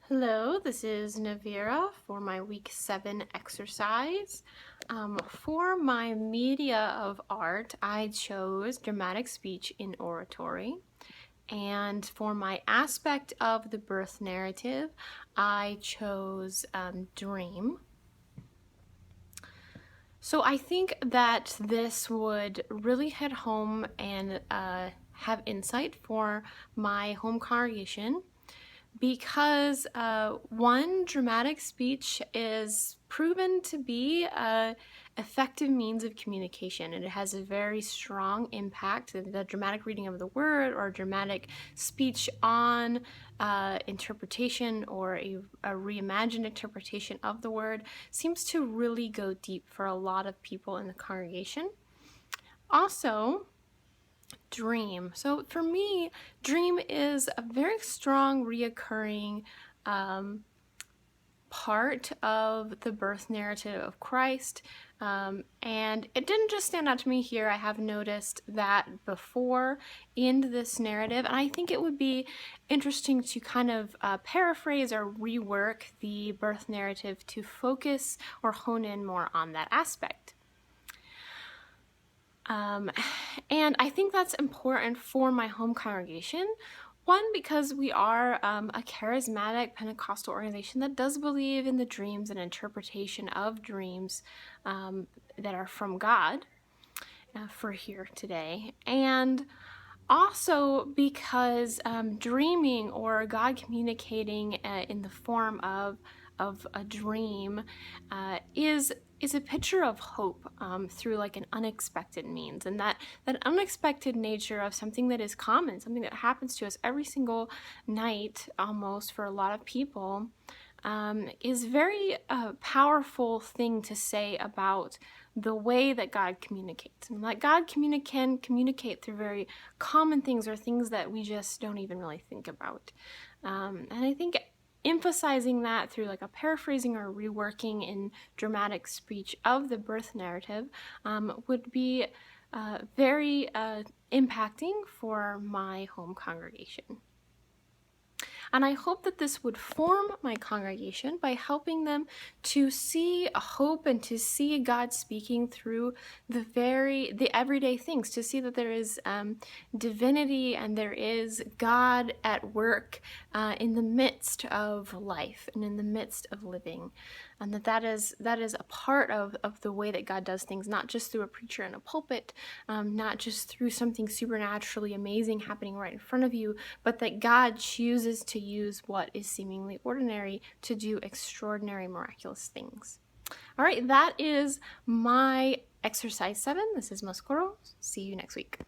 Hello, this is Navira for my week 7 exercise. For my media of art, I chose dramatic speech in oratory. And for my aspect of the birth narrative, I chose dream. So I think that this would really hit home and have insight for my home congregation because one, dramatic speech is proven to be an effective means of communication, and it has a very strong impact. The dramatic reading of the word or dramatic speech on interpretation or a reimagined interpretation of the word seems to really go deep for a lot of people in the congregation. Also, dream. So for me, dream is a very strong reoccurring part of the birth narrative of Christ. And it didn't just stand out to me here. I have noticed that before in this narrative, and I think it would be interesting to kind of paraphrase or rework the birth narrative to focus or hone in more on that aspect. And I think that's important for my home congregation. One, because we are a charismatic Pentecostal organization that does believe in the dreams and interpretation of dreams that are from God for here today. And also because dreaming or God communicating in the form of a dream is a picture of hope through like an unexpected means, and that unexpected nature of something that is common, something that happens to us every single night almost for a lot of people, is very powerful thing to say about the way that God communicates, and that God can communicate through very common things or things that we just don't even really think about. And I think emphasizing that through like a paraphrasing or reworking in dramatic speech of the birth narrative would be very impacting for my home congregation. And I hope that this would form my congregation by helping them to see hope and to see God speaking through the everyday things, to see that there is divinity and there is God at work in the midst of life and in the midst of living. And that is a part of the way that God does things, not just through a preacher in a pulpit, not just through something supernaturally amazing happening right in front of you, but that God chooses to use what is seemingly ordinary to do extraordinary, miraculous things. All right, that is my exercise 7. This is Moskoro. See you next week.